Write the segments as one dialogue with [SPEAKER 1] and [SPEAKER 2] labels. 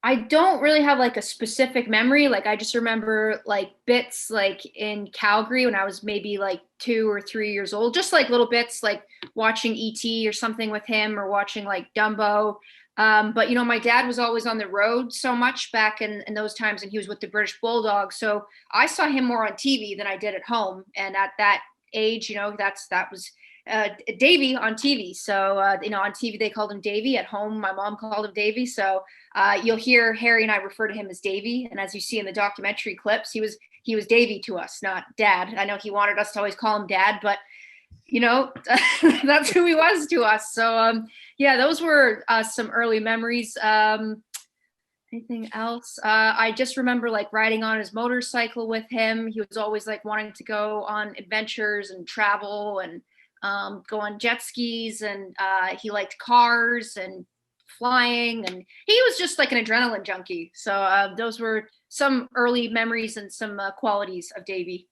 [SPEAKER 1] I don't really have like a specific memory. Like I just remember like bits like in Calgary when I was maybe like 2 or 3 years old, just like little bits like watching ET or something with him or watching like Dumbo. But my dad was always on the road so much back in those times, and he was with the British Bulldog. So I saw him more on TV than I did at home. And at that age, that was Davy on TV. So on TV they called him Davy. At home, my mom called him Davy. So you'll hear Harry and I refer to him as Davy, and as you see in the documentary clips, he was Davy to us, not Dad. I know he wanted us to always call him Dad, but that's who he was to us. So yeah, those were some early memories. Anything else? I just remember like riding on his motorcycle with him. He was always like wanting to go on adventures and travel and go on jet skis, and he liked cars and flying, and he was just like an adrenaline junkie. So those were some early memories and some qualities of Davy.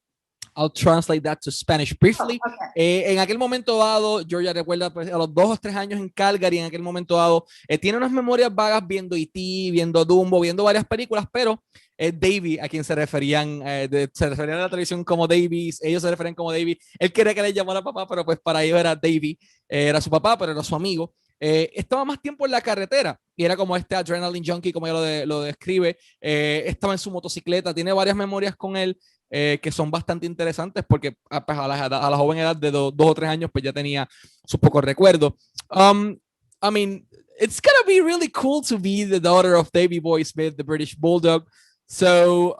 [SPEAKER 2] I'll translate that to Spanish briefly.
[SPEAKER 1] Oh, okay.
[SPEAKER 2] En aquel momento dado, Georgia recuerda pues, a los 2 o 3 años en Calgary, en aquel momento dado, tiene unas memorias vagas viendo E.T., viendo Dumbo, viendo varias películas, pero Davy, a quien se referían a la televisión como Davies, ellos se referían como Davy. Él quería que le llamara papá, pero pues para ellos era Davy, era su papá, pero era su amigo. Estaba más tiempo en la carretera y era como este adrenaline junkie, como ella lo describe. Estaba en su motocicleta, tiene varias memorias con él que son bastante interesantes porque pues, a la joven edad de 2 o 3 años pues ya tenía sus pocos recuerdos. I mean, it's gonna be really cool to be the daughter of Davy Boy Smith, the British Bulldog. So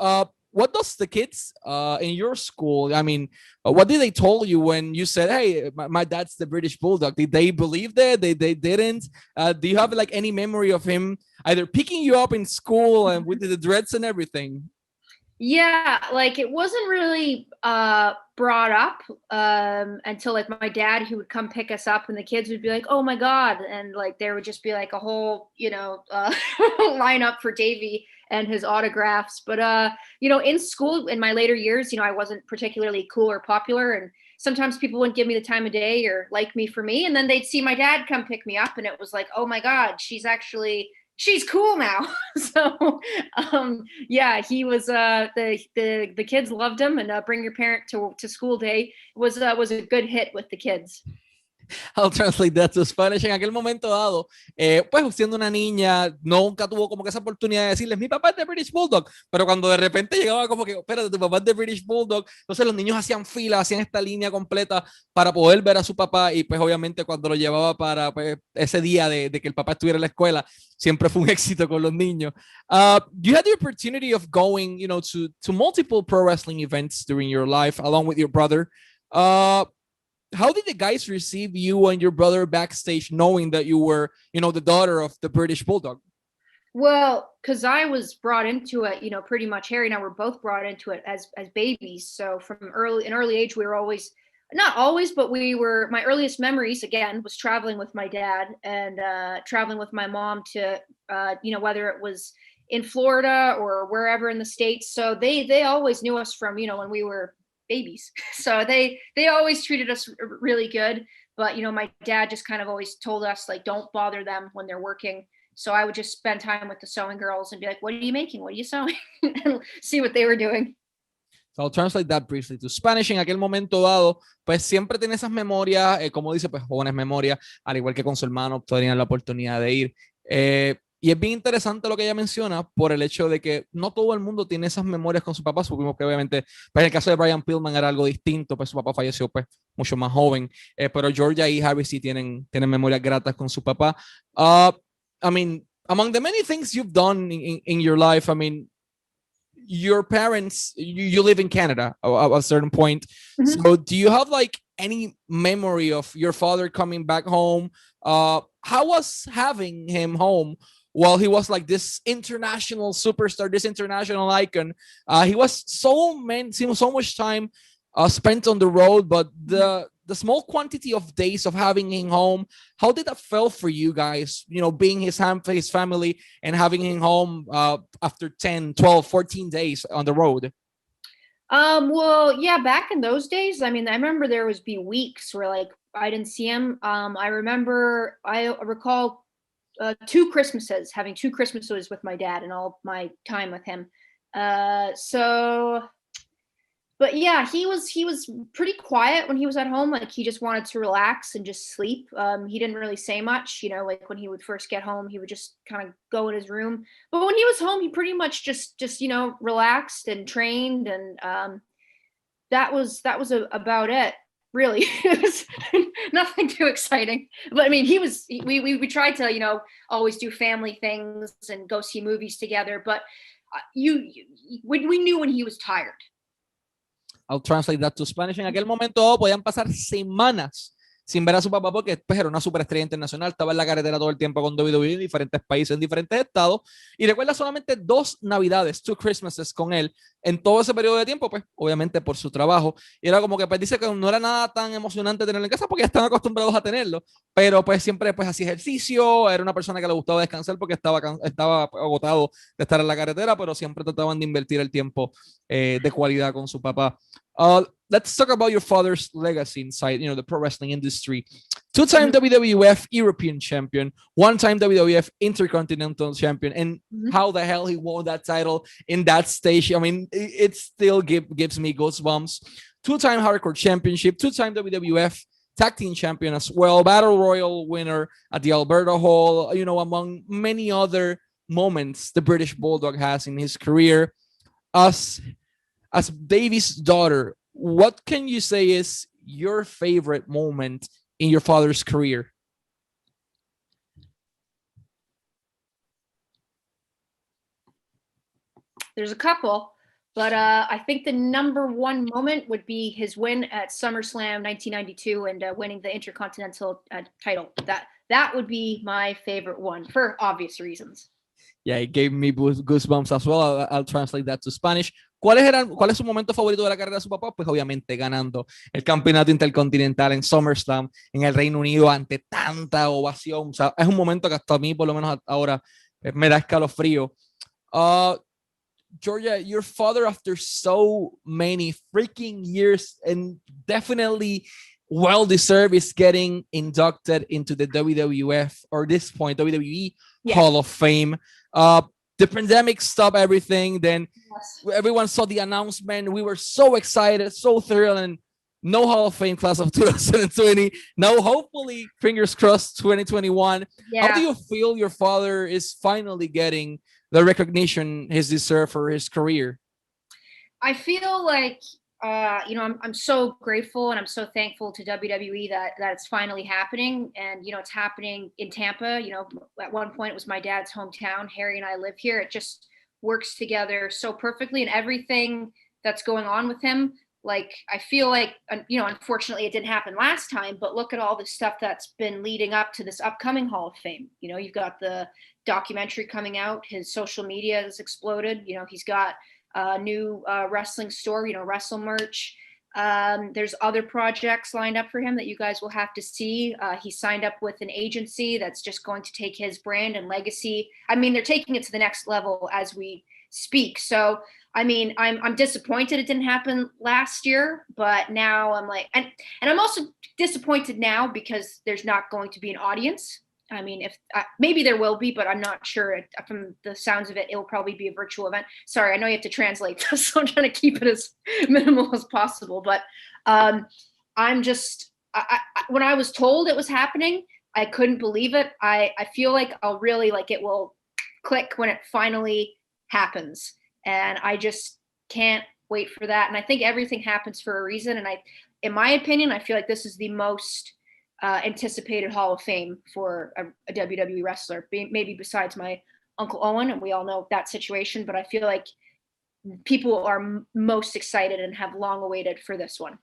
[SPEAKER 2] what does the kids in your school, I mean, what did they told you when you said, hey, my dad's the British Bulldog? Did they believe that? They didn't? Do you have like any memory of him either picking you up in school and with the dreads and everything?
[SPEAKER 1] Yeah, like it wasn't really brought up until like my dad, he would come pick us up, and the kids would be like, "Oh my God!" And like there would just be like a whole lineup for Davy and his autographs. But in school in my later years, I wasn't particularly cool or popular, and sometimes people wouldn't give me the time of day or like me for me, and then they'd see my dad come pick me up, and it was like, "Oh my God, she's cool now." So yeah, he was the kids loved him, and bring your parent to school day was a good hit with the kids.
[SPEAKER 2] I'll translate that to Spanish. En aquel momento dado, pues siendo una niña, nunca tuvo como que esa oportunidad de decirles, mi papá es de British Bulldog, pero cuando de repente llegaba como que, espérate, tu papá es de British Bulldog, entonces los niños hacían fila, hacían esta línea completa para poder ver a su papá, y pues obviamente cuando lo llevaba para pues, ese día de que el papá estuviera en la escuela, siempre fue un éxito con los niños. You had the opportunity of going, to multiple pro wrestling events during your life, along with your brother. How did the guys receive you and your brother backstage, knowing that you were, the daughter of the British Bulldog?
[SPEAKER 1] Well, because I was brought into it, pretty much Harry and I were both brought into it as babies. So from an early age, we were always, not always, but my earliest memories again was traveling with my dad and traveling with my mom to, whether it was in Florida or wherever in the States. So they always knew us from, when we were babies. So they always treated us really good. But, my dad just kind of always told us, like, don't bother them when they're working. So I would just spend time with the sewing girls and be like, what are you making? What are you sewing? And see what they were doing.
[SPEAKER 2] So I'll translate that briefly to Spanish. En aquel momento dado, pues siempre tiene esas memorias, como dice, pues jóvenes memorias, al igual que con su hermano, tenían la oportunidad de ir. Y es bien interesante lo que ella menciona por el hecho de que no todo el mundo tiene esas memorias con su papá. Supimos que obviamente, pues en el caso de Brian Pillman era algo distinto, pues su papá falleció pues mucho más joven, pero Georgia y Harry sí tienen memorias gratas con su papá. I mean, among the many things you've done in your life, I mean, your parents, you live in Canada at a certain point. Mm-hmm. So do you have like any memory of your father coming back home? How was having him home while he was like this international superstar, this international icon? He was so much time spent on the road, but the small quantity of days of having him home, how did that feel for you guys, being his family and having him home after 10, 12, 14 days on the road?
[SPEAKER 1] Well, yeah, back in those days, I mean, I remember there was be weeks where like I didn't see him. I recall 2 Christmases, having 2 Christmases with my dad and all my time with him. So but yeah, he was pretty quiet when he was at home. Like he just wanted to relax and just sleep. He didn't really say much, you know, like when he would first get home, he would just kind of go in his room. But when he was home, he pretty much just you know, relaxed and trained, and about it. Really, it was nothing too exciting. But I mean, we tried to, you know, always do family things and go see movies together. But we knew when he was tired.
[SPEAKER 2] I'll translate that to Spanish. En aquel momento podían pasar semanas sin ver a su papá porque pues, era una superestrella internacional, estaba en la carretera todo el tiempo con WWE en diferentes países, en diferentes estados, y recuerda solamente 2 navidades, 2 Christmases con él en todo ese periodo de tiempo, pues obviamente por su trabajo, y era como que pues dice que no era nada tan emocionante tenerlo en casa porque están acostumbrados a tenerlo, pero pues siempre pues hacía ejercicio, era una persona que le gustaba descansar porque estaba agotado de estar en la carretera, pero siempre trataban de invertir el tiempo de cualidad con su papá. Let's talk about your father's legacy inside, you know, the pro wrestling industry. 2-time WWF European champion, 1-time WWF Intercontinental champion, and how the hell he won that title in that stage. I mean, it still gives me goosebumps. 2-time Hardcore Championship, 2-time WWF Tag Team Champion as well, Battle Royal winner at the Alberta Hall, you know, among many other moments the British Bulldog has in his career. As Davy's daughter, what can you say is your favorite moment in your father's career?
[SPEAKER 1] There's a couple, but I think the number one moment would be his win at SummerSlam 1992 and winning the Intercontinental title. That would be my favorite one for obvious reasons.
[SPEAKER 2] Yeah, it gave me goosebumps as well. I'll translate that to Spanish. ¿Cuál es su momento favorito de la carrera de su papá? Pues obviamente ganando el campeonato intercontinental en SummerSlam en el Reino Unido ante tanta ovación. O sea, es un momento que hasta a mí, por lo menos ahora, me da escalofrío. Georgia, your father, after so many freaking years and definitely well-deserved, is getting inducted into the WWF, or this point, WWE Hall of Fame. The pandemic stopped everything. Then everyone saw the announcement. We were so excited, so thrilled, and no Hall of Fame class of 2020. Now, hopefully, fingers crossed, 2021. Yeah. How do you feel your father is finally getting the recognition he's deserved for his career?
[SPEAKER 1] I feel like, you know, I'm so grateful and I'm so thankful to WWE that it's finally happening. And, you know, it's happening in Tampa. You know, at one point it was my dad's hometown. Harry and I live here. It just works together so perfectly, and everything that's going on with him. Like, I feel like, you know, unfortunately it didn't happen last time, but look at all the stuff that's been leading up to this upcoming Hall of Fame. You know, you've got the documentary coming out. His social media has exploded. You know, he's got a new wrestling store, you know, wrestle merch. There's other projects lined up for him that you guys will have to see. He signed up with an agency that's just going to take his brand and legacy. I mean, they're taking it to the next level as we speak. So, I mean, I'm disappointed it didn't happen last year, but now I'm like, and I'm also disappointed now because there's not going to be an audience. I mean, if maybe there will be, but I'm not sure. From the sounds of it, it will probably be a virtual event. Sorry, I know you have to translate this, so I'm trying to keep it as minimal as possible. But I'm just, when I was told it was happening, I couldn't believe it. I feel like I'll really, like, it will click when it finally happens. And I just can't wait for that. And I think everything happens for a reason. And in my opinion, I feel like this is the most anticipated Hall of Fame for a WWE wrestler, maybe besides my Uncle Owen, and we all know that situation, but I feel like people are most excited and have long awaited for this one.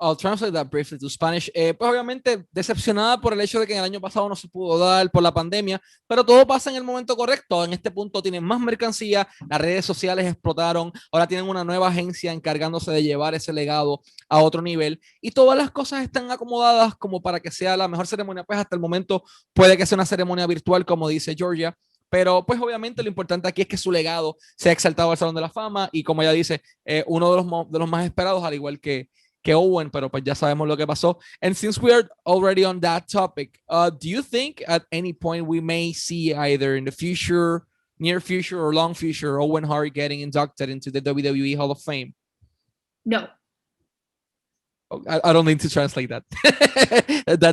[SPEAKER 2] I'll translate that briefly to Spanish. Pues obviamente decepcionada por el hecho de que en el año pasado no se pudo dar por la pandemia, pero todo pasa en el momento correcto. En este punto tienen más mercancía, las redes sociales explotaron, ahora tienen una nueva agencia encargándose de llevar ese legado a otro nivel y todas las cosas están acomodadas como para que sea la mejor ceremonia. Pues hasta el momento puede que sea una ceremonia virtual, como dice Georgia, pero pues obviamente lo importante aquí es que su legado sea exaltado al Salón de la Fama y, como ella dice, uno de los más esperados, al igual que que Owen, pero pues ya sabemos lo que pasó. And since we are already on that topic, do you think at any point we may see either in the future, near future, or long future, Owen Hart getting inducted into the WWE Hall of Fame?
[SPEAKER 1] No.
[SPEAKER 2] I don't need to translate that.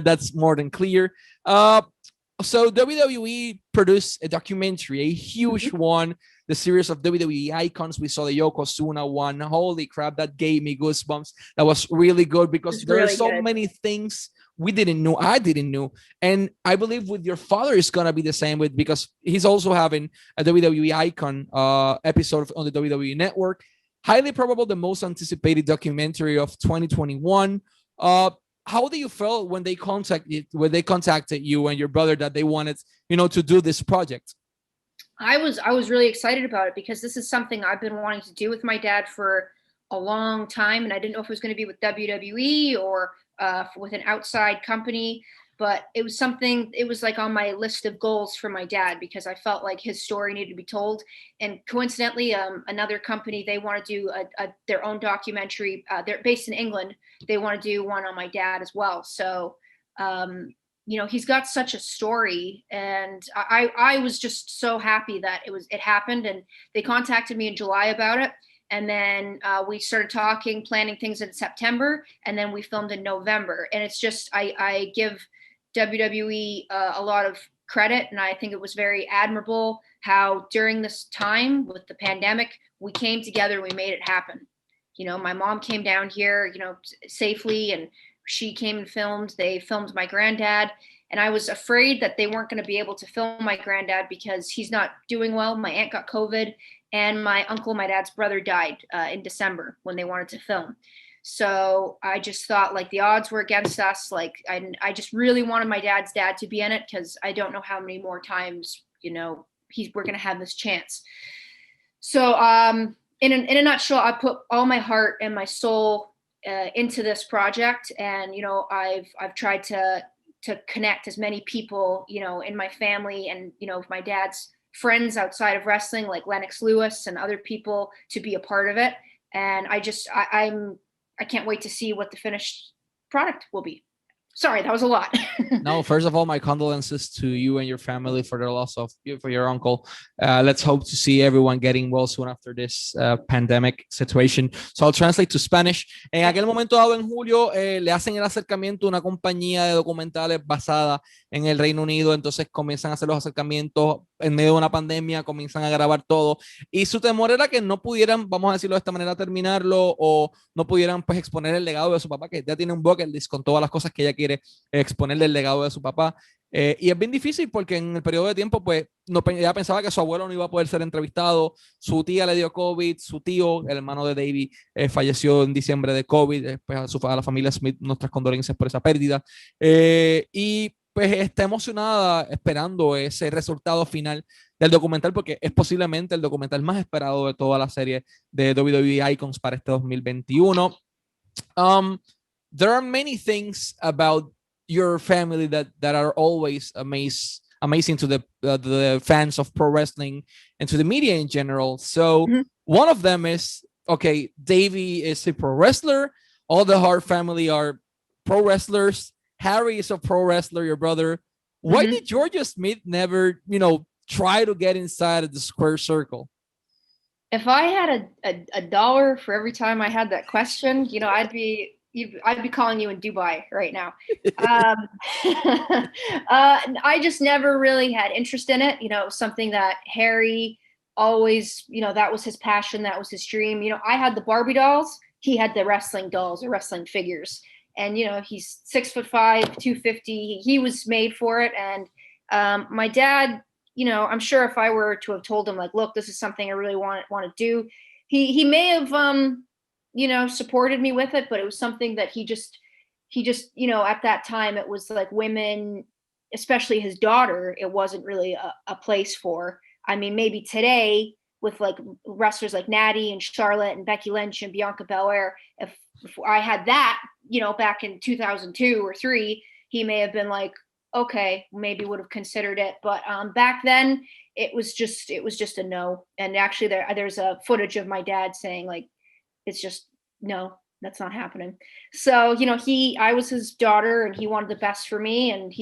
[SPEAKER 2] That's more than clear. So WWE produced a documentary, a huge one, the series of WWE icons. We saw the Yokozuna one. Holy crap, that gave me goosebumps. That was really good because there are so many things we didn't know. I didn't know. And I believe with your father is going to be the same with, because he's also having a WWE icon episode on the WWE network. Highly probable the most anticipated documentary of 2021. How do you feel when they contacted you and your brother that they wanted, to do this project?
[SPEAKER 1] I was really excited about it because this is something I've been wanting to do with my dad for a long time, and I didn't know if it was going to be with WWE or with an outside company. But it was something, it was like on my list of goals for my dad because I felt like his story needed to be told. And coincidentally, another company, they want to do their own documentary. They're based in England. They want to do one on my dad as well. So, he's got such a story, and I was just so happy that it happened. And they contacted me in July about it. And then we started talking, planning things in September, and then we filmed in November. And it's just, I give WWE a lot of credit, and I think it was very admirable how during this time with the pandemic, we came together, we made it happen. My mom came down here, safely, and she came and filmed. They filmed my granddad, and I was afraid that they weren't going to be able to film my granddad because he's not doing well. My aunt got COVID, and my uncle, my dad's brother, died in December when they wanted to film. So I just thought like the odds were against us. Like I just really wanted my dad's dad to be in it because I don't know how many more times, we're going to have this chance. So in a nutshell, I put all my heart and my soul into this project. And, I've tried to connect as many people, in my family and, my dad's friends outside of wrestling, like Lennox Lewis and other people, to be a part of it. And I can't wait to see what the finished product will be. Sorry, that was a lot.
[SPEAKER 2] No, first of all, my condolences to you and your family for the loss of for your uncle. Let's hope to see everyone getting well soon after this pandemic situation. So I'll translate to Spanish. En aquel momento dado en julio, le hacen el acercamiento a una compañía de documentales basada en el Reino Unido. Entonces comienzan a hacer los acercamientos en medio de una pandemia, comienzan a grabar todo. Y su temor era que no pudieran, vamos a decirlo de esta manera, terminarlo, o no pudieran pues exponer el legado de su papá, que ya tiene un bucket list con todas las cosas que ella quiere exponerle el legado de su papá. Y es bien difícil porque en el periodo de tiempo, pues, ella pensaba que su abuelo no iba a poder ser entrevistado, su tía le dio COVID, su tío, el hermano de Davey, falleció en diciembre de COVID, pues a la familia Smith, nuestras condolencias por esa pérdida. Y pues está emocionada esperando ese resultado final del documental, porque es posiblemente el documental más esperado de toda la serie de WWE Icons para este 2021. There are many things about your family that are always amazing to the fans of pro wrestling and to the media in general. So one of them is, okay, Davey is a pro wrestler. All the Hart family are pro wrestlers. Harry is a pro wrestler, your brother. Why did Georgia Smith never, try to get inside of the square circle?
[SPEAKER 1] If I had a dollar for every time I had that question, I'd be calling you in Dubai right now. I just never really had interest in it. Something that Harry always, that was his passion. That was his dream. I had the Barbie dolls. He had the wrestling dolls or wrestling figures. And, he's 6'5", 250. He was made for it. And my dad, I'm sure if I were to have told him like, look, this is something I really want to do, he may have, supported me with it, but it was something that he just, at that time it was like women, especially his daughter, it wasn't really a place for. I mean, maybe today with like wrestlers like Natty and Charlotte and Becky Lynch and Bianca Belair, if I had that, back in 2002 or 3, he may have been like, okay, maybe would have considered it. But back then it was just a no. And actually there's a footage of my dad saying like, it's just no. that's not happening. So, you know, I was his daughter and he wanted the best for me. And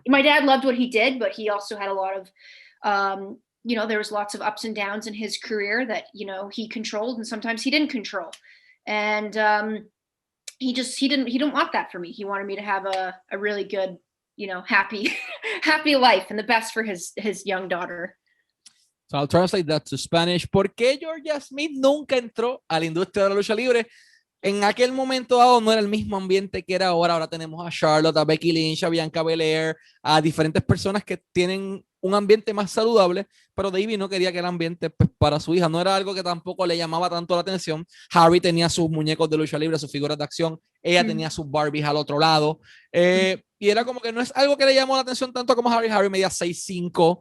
[SPEAKER 1] my dad loved what he did, but he also had a lot of, you know, there was lots of ups and downs in his career that, you know, he controlled and sometimes he didn't control. And he didn't want that for me. He wanted me to have a really good, you know, happy, happy life and the best for his young daughter.
[SPEAKER 2] So I'll translate that to Spanish. ¿Por qué Georgia Smith nunca entró a la industria de la lucha libre? En aquel momento dado no era el mismo ambiente que era ahora. Ahora tenemos a Charlotte, a Becky Lynch, a Bianca Belair, a diferentes personas que tienen un ambiente más saludable, pero Davey no quería que el ambiente pues, para su hija no era algo que tampoco le llamaba tanto la atención. Harry tenía sus muñecos de lucha libre, sus figuras de acción, ella tenía sus Barbies al otro lado, y era como que no es algo que le llamó la atención tanto como Harry. Harry medía 6'5",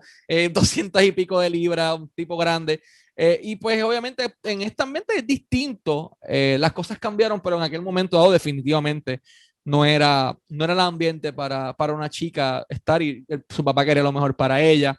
[SPEAKER 2] 200 y pico de libras, un tipo grande. Y pues obviamente en este ambiente es distinto, las cosas cambiaron, pero en aquel momento dado definitivamente no era el ambiente para una chica estar y su papá quería lo mejor para ella.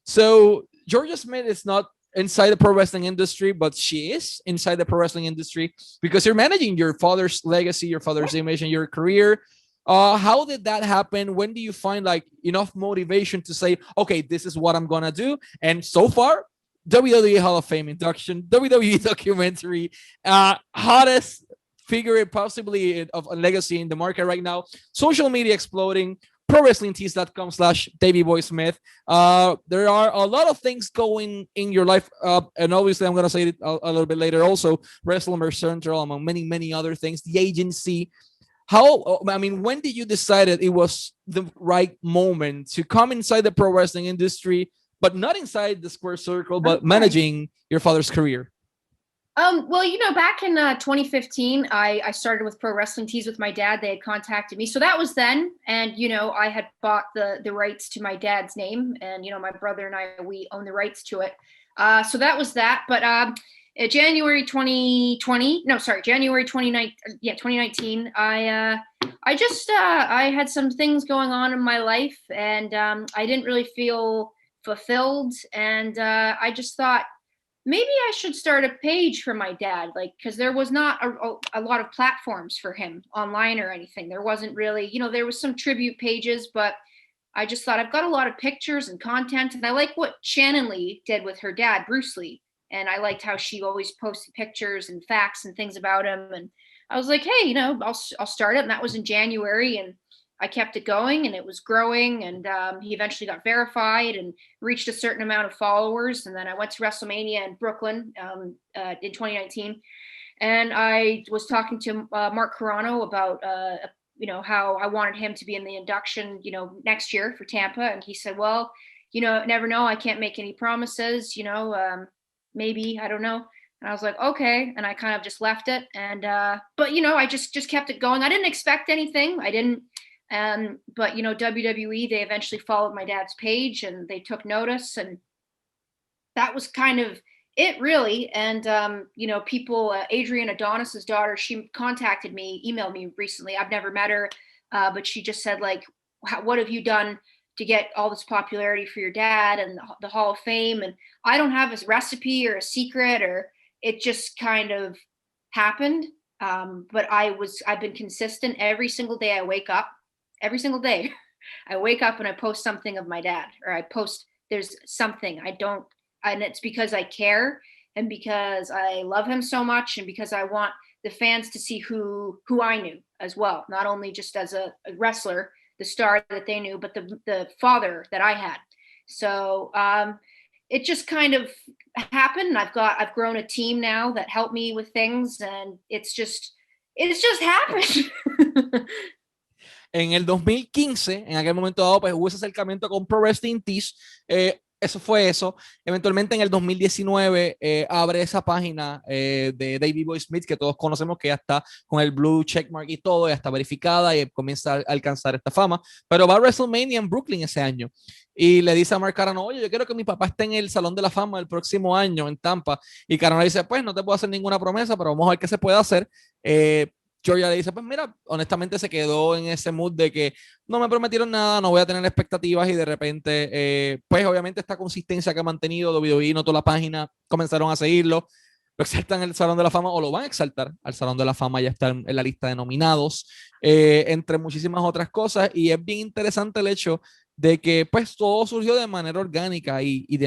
[SPEAKER 2] So Georgia Smith is not inside the pro wrestling industry, but she is inside the pro wrestling industry because you're managing your father's legacy, your father's image, and your career. How did that happen? When do you find like enough motivation to say, okay, this is what I'm gonna do? And so far, WWE Hall of Fame induction, WWE documentary, hottest figure possibly of a legacy in the market right now, social media exploding, prowrestlingtees.com/DavyBoySmith. There are a lot of things going in your life, and obviously I'm going to say it a little bit later also, Wrestler Central, among many, many other things, the agency. When did you decide that it was the right moment to come inside the pro wrestling industry, but not inside the square circle, but managing your father's career?
[SPEAKER 1] Well, you know, back in 2015, I started with Pro Wrestling Tees with my dad. They had contacted me. So that was then. And, you know, I had bought the rights to my dad's name. And, you know, my brother and I, we own the rights to it. So that was that. But January 2019, yeah, 2019, I had some things going on in my life and I didn't really feel fulfilled. And I just thought, maybe I should start a page for my dad, like, because there was not a lot of platforms for him online or anything. There wasn't really, you know, there was some tribute pages, but I just thought I've got a lot of pictures and content, and I like what Shannon Lee did with her dad, Bruce Lee, and I liked how she always posted pictures and facts and things about him, and I was like, hey, you know, I'll start it, and that was in January, and I kept it going and it was growing, and he eventually got verified and reached a certain amount of followers. And then I went to WrestleMania in Brooklyn in 2019. And I was talking to Mark Carano about, you know, how I wanted him to be in the induction, you know, next year for Tampa. And he said, well, you know, never know. I can't make any promises, you know, maybe, I don't know. And I was like, okay. And I kind of just left it. And, but, you know, I just kept it going. I didn't expect anything. I didn't. But, you know, WWE, they eventually followed my dad's page and they took notice, and that was kind of it, really. And, you know, people, Adrian Adonis's daughter, she contacted me, emailed me recently. I've never met her, but she just said, like, what have you done to get all this popularity for your dad and the Hall of Fame? And I don't have a recipe or a secret, or it just kind of happened. But I've been consistent every single day I wake up. Every single day I wake up and I post something of my dad, or I post, there's something and it's because I care and because I love him so much and because I want the fans to see who I knew as well. Not only just as a wrestler, the star that they knew, but the father that I had. So it just kind of happened. I've grown a team now that help me with things, and it's just happened.
[SPEAKER 2] En el 2015, en aquel momento dado, pues hubo ese acercamiento con Pro Wrestling Tees. Eso fue eso. Eventualmente en el 2019 abre esa página de Davey Boy Smith, que todos conocemos, que ya está con el blue checkmark y todo, ya está verificada y comienza a alcanzar esta fama. Pero va a WrestleMania en Brooklyn ese año y le dice a Mark Carano, oye, yo quiero que mi papá esté en el Salón de la Fama el próximo año en Tampa. Y Carano le dice, pues no te puedo hacer ninguna promesa, pero vamos a ver qué se puede hacer. Georgia le dice, pues mira, honestamente se quedó en ese mood de que no me prometieron nada, no voy a tener expectativas, y de repente, pues obviamente esta consistencia que ha mantenido WWE, notó la página, comenzaron a seguirlo, lo exaltan en el Salón de la Fama o lo van a exaltar al Salón de la Fama, ya está en la lista de nominados, entre muchísimas otras cosas. Y es bien interesante el hecho de que pues todo surgió de manera orgánica y de